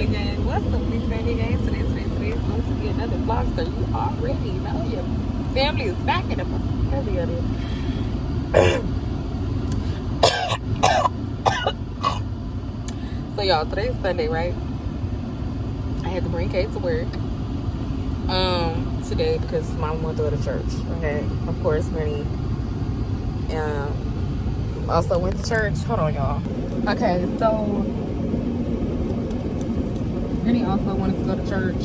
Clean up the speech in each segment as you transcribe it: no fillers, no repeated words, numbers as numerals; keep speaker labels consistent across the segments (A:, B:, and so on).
A: family gang. What's up, big family gang? Today's supposed to be another vlogster. You already know your family is back in the earlier. So y'all, today's Sunday, right? I had to bring Kate to work today because mom went to go to church. Okay, of course, Benny also went to church. Hold on, y'all. Okay, so Benny also wanted to go to church,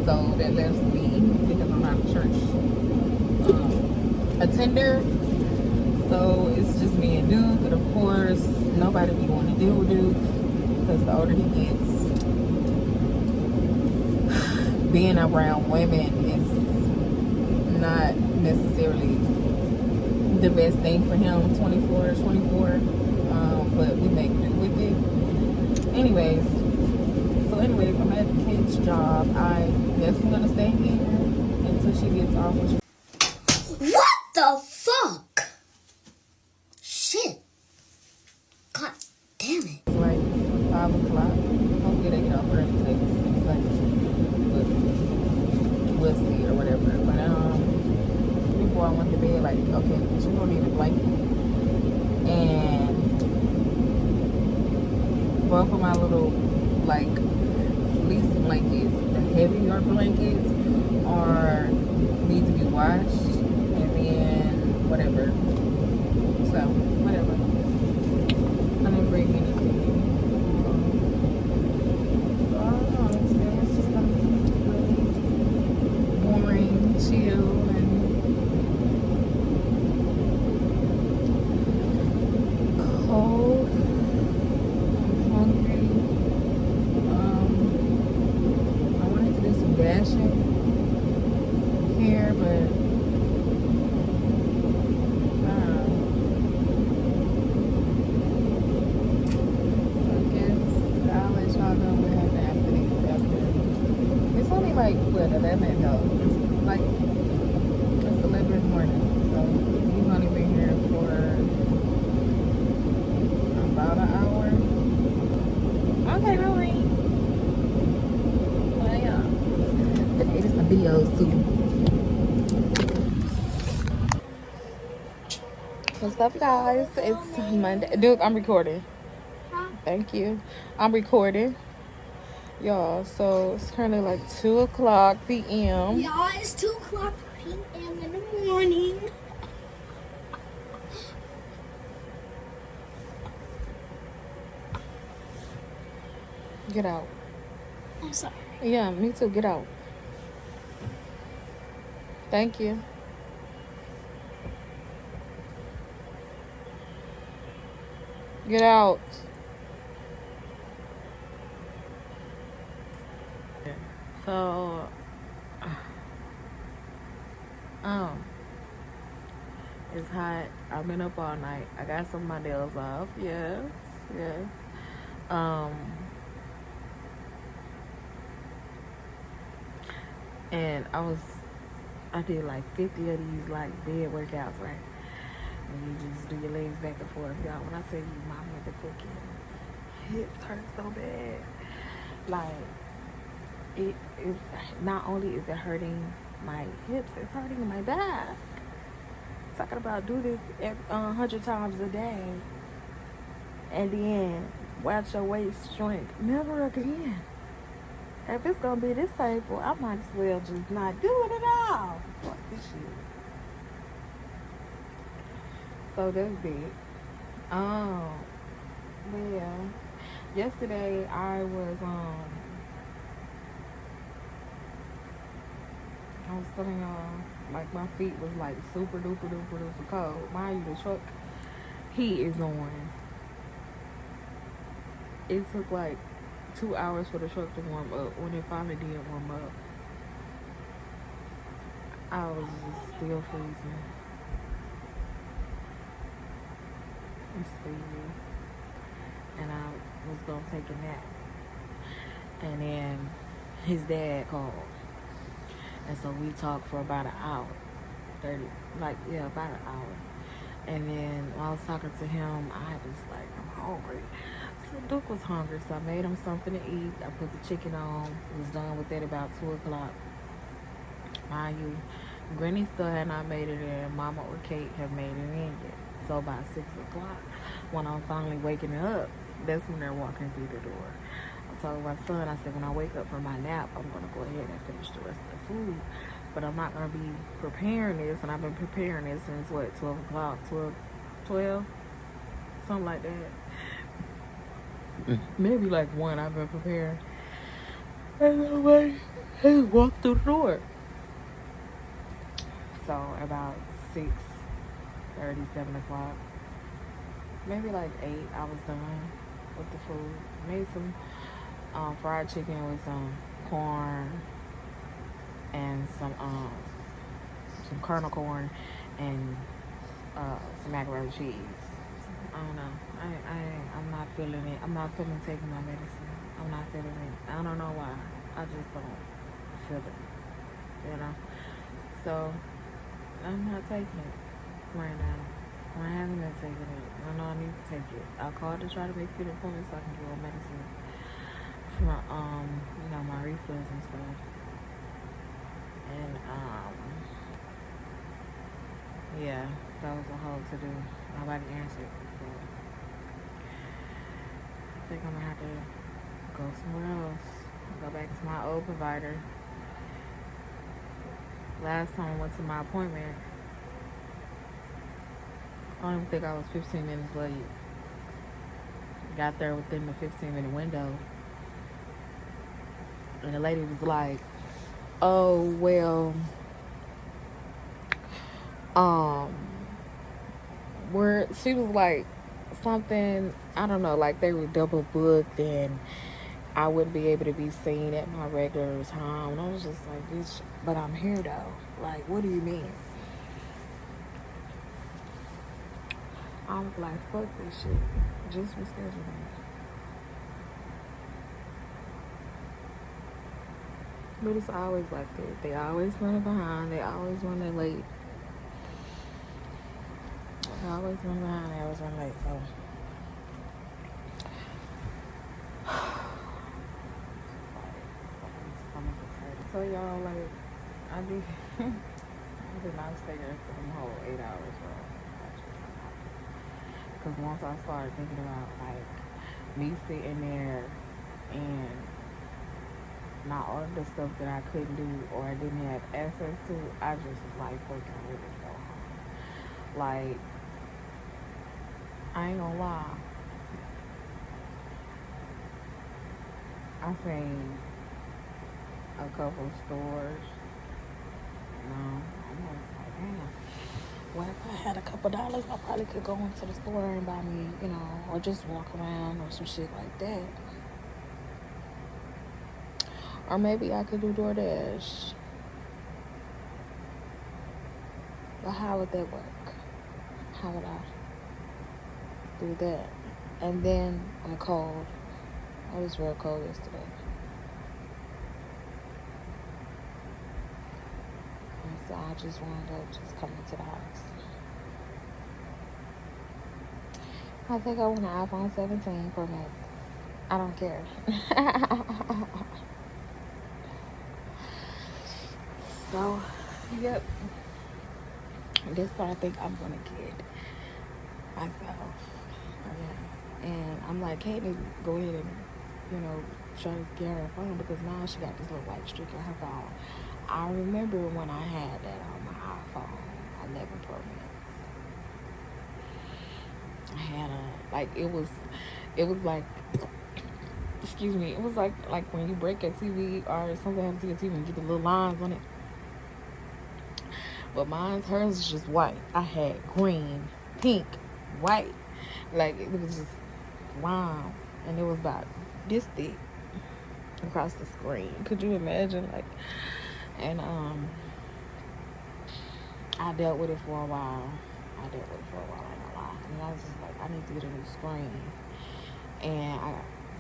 A: so that left me because I'm not a church attender. So it's just me and Duke, and of course nobody be wanting to deal with Duke because the older he gets, being around women is not necessarily the best thing for him. 24, but we make do with it. Anyways, I'm at Kate's job. I guess I'm gonna stay here until she gets off.
B: What the fuck? Shit. God damn it.
A: It's like 5 o'clock. Hopefully they get off early today. It's Sunday. But we'll see or whatever. But before I went to bed, like, okay, but you don't need a blanket. And both of my little, like, fleece blankets, the heavier blankets, need to be washed, and then whatever. So, whatever. I didn't bring anything. So, I don't know. It's just gonna be really boring, chill, and cold. I'm hungry. I wanted to do some dashing here, but I don't know. So I guess I'll let y'all know what happened after this. It's only like, what, 11? No, it's like, it's 11 in the morning. So we've only been here for about an hour. Okay, no worries. Well, yeah. Okay, there's some videos too. What's up, guys? It's Monday. Dude, I'm recording. Thank you. I'm recording. Y'all, so it's currently like 2 o'clock p.m.
B: Y'all, it's 2 o'clock p.m. in the morning.
A: Get out.
B: I'm sorry.
A: Yeah, me too. Get out. Thank you. Get out. So, it's hot. I've been up all night. I got some of my nails off. Yes. And I did like 50 of these like bed workouts, right? And you just do your legs back and forth. Y'all, when I tell you my motherfucking hips hurt so bad, like it is, not only is it hurting my hips, it's hurting my back. Talking about do this 100 times a day and then watch your waist shrink. Never again. If it's gonna be this painful, I might as well just not do it at all. Fuck this shit. So that's big. But yeah. Yesterday I was telling y'all, like, my feet was like super duper cold. Mind you, the truck heat is on. It took like 2 hours for the truck to warm up. When it finally did warm up, I was just still freezing. It's freezing. And I was gonna take a nap. And then his dad called. And so we talked for about an hour. About an hour. And then while I was talking to him, I was like, I'm hungry. So Duke was hungry, so I made him something to eat. I put the chicken on. Was done with that about 2 o'clock. Mind you, Granny still had not made it in. Mama or Kate have made it in yet. So by 6 o'clock, when I'm finally waking up, that's when they're walking through the door. I told my son, I said, when I wake up from my nap, I'm gonna go ahead and finish the rest of the food. But I'm not gonna be preparing this, and I've been preparing this since what, 12 o'clock, 12, something like that. Maybe like 1 I've been preparing. And nobody has walked through the door. So about 6:30, 7 o'clock, maybe like 8, I was done with the food. Made some fried chicken with some corn and some kernel corn and some macaroni and cheese. I don't know. I'm not feeling it. I'm not feeling taking my medicine. I'm not feeling it. I don't know why. I just don't feel it. So I'm not taking it right now. I haven't been taking it. I know I need to take it. I called to try to make an appointment so I can get on medicine for my reflux and stuff. And yeah, that was a whole to do. Nobody answered. But I think I'm gonna have to go somewhere else. Go back to my old provider. Last time I went to my appointment, I don't even think I was 15 minutes late. Got there within the 15-minute window. And the lady was like, oh, well, she was like something, I don't know, like they were double booked and I wouldn't be able to be seen at my regular time. And I was just like, bitch, but I'm here though. Like, what do you mean? I was like, fuck this shit. Just reschedule me. But it's always like that. They always running behind. They always running late. They always run behind. They always run late. So y'all, like, I did not stay there for the whole 8 hours, bro. Because once I started thinking about, like, me sitting there and not all of the stuff that I couldn't do or I didn't have access to, I just was like, fucking ready to go home. Like, I ain't gonna lie. I seen a couple of stores. I'm like, damn. What if I had a couple dollars? I probably could go into the store and buy me, or just walk around or some shit like that. Or maybe I could do DoorDash. But how would that work? How would I do that? And then I'm cold. I was real cold yesterday. And so I just wound up just coming to the house. I think I want an iPhone 17 Pro Max. I don't care. So, yep. That's what I think I'm going to get myself. Okay. And I'm like, hey, go ahead and, try to get her a phone because now she got this little white streak on her phone. I remember when I had that on my iPhone 11 Pro Max. I had it was like, excuse me, it was like when you break a TV or something happens to your TV and get the little lines on it. But hers is just white. I had green, pink, white. Like, it was just lines. And it was about this thick across the screen. Could you imagine? And I dealt with it for a while. I ain't gonna lie. And I was just like, I need to get a new screen. And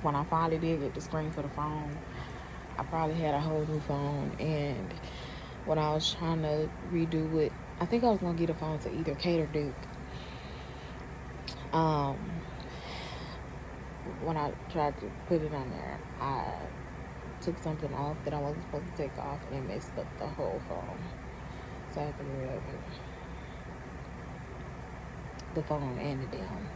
A: when I finally did get the screen for the phone, I probably had a whole new phone. And when I was trying to redo it, I think I was gonna get a phone to either Kate or Duke. when I tried to put it on there, I took something off that I wasn't supposed to take off, and it messed up the whole phone. So I had to get rid of it. The phone and the damn.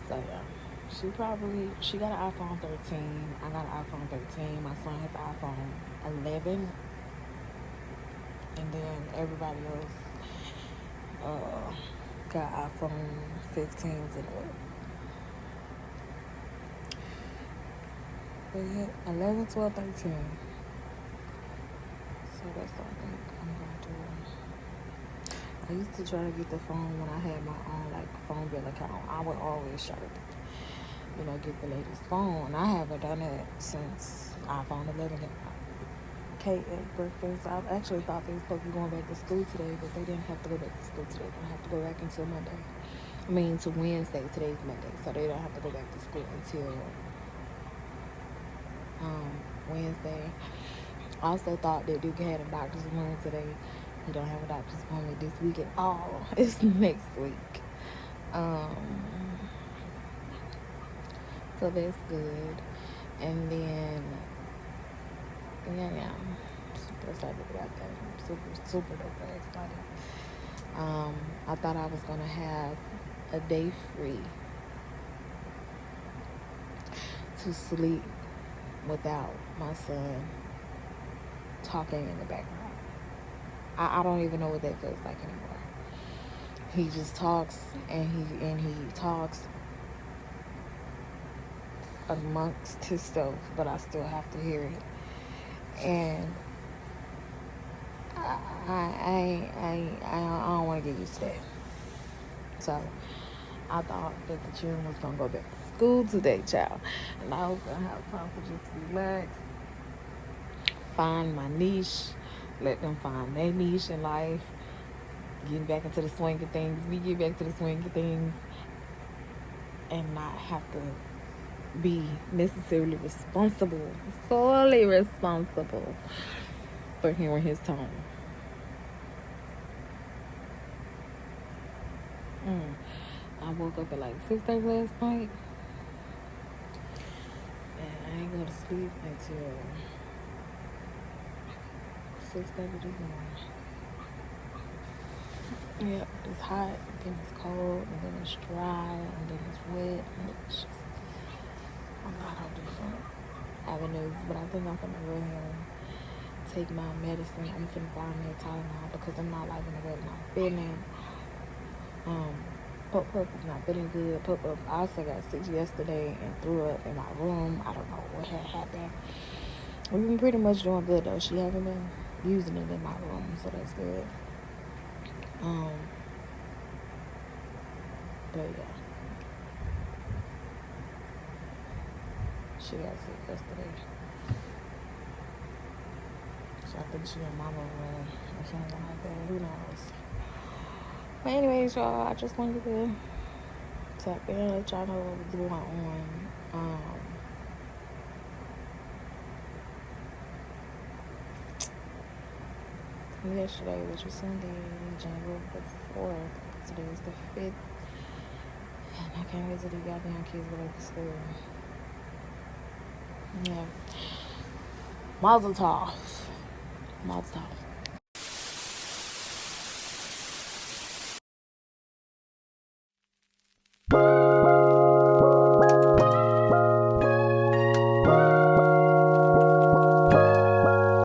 A: So yeah. She got an iPhone 13. I got an iPhone 13. My son has an iPhone 11. And then everybody else got iPhone 15s and up. But yeah, 11, 12, 13. So that's what I think I'm going to do. I used to try to get the phone when I had my own like phone bill account. I would always try to, get the latest phone. I haven't done it since iPhone 11. Kate at breakfast. I actually thought they were supposed to be going back to school today, but they didn't have to go back to school today. They're going to have to go back until Monday. To Wednesday. Today's Monday. So they don't have to go back to school until Wednesday. I also thought that Duke had a doctor's appointment today. He don't have a doctor's appointment this week at all. It's next week. So that's good. And then, yeah, I'm super excited about that. I'm super duper excited. I thought I was going to have a day free to sleep without my son talking in the background. I don't even know what that feels like anymore. He just talks and he talks amongst himself, but I still have to hear it. And I don't want to get used to that. So I thought that the children was gonna go back to school today, child, and I was gonna have time to just relax, find my niche, let them find their niche in life, getting back into the swing of things. We get back to the swing of things, and not have to be necessarily solely responsible for hearing his tone. I woke up at like 6:30 last night, and I ain't go to sleep until 6:30 this morning. Yep, it's hot, and then it's cold, and then it's dry, and then it's wet, and it's just a lot of different avenues. But I think I'm gonna go ahead and take my medicine. I'm finna find me a Tylenol because I'm not liking the way that I'm feeling. Pup is not feeling good. Pup also got sick yesterday and threw up in my room. I don't know what had happened. We've been pretty much doing good though. She haven't been using it in my room, so that's good. But yeah, she got sick yesterday, so I think she in mama room or something like that. Who knows? But anyways, y'all, I just wanted to tap in, let y'all know what was going on. Yesterday, which was Sunday, January the 4th. Today is the 5th. And I can't wait till the goddamn kids go back to school. Yeah. Mazel tov. Mazel tov.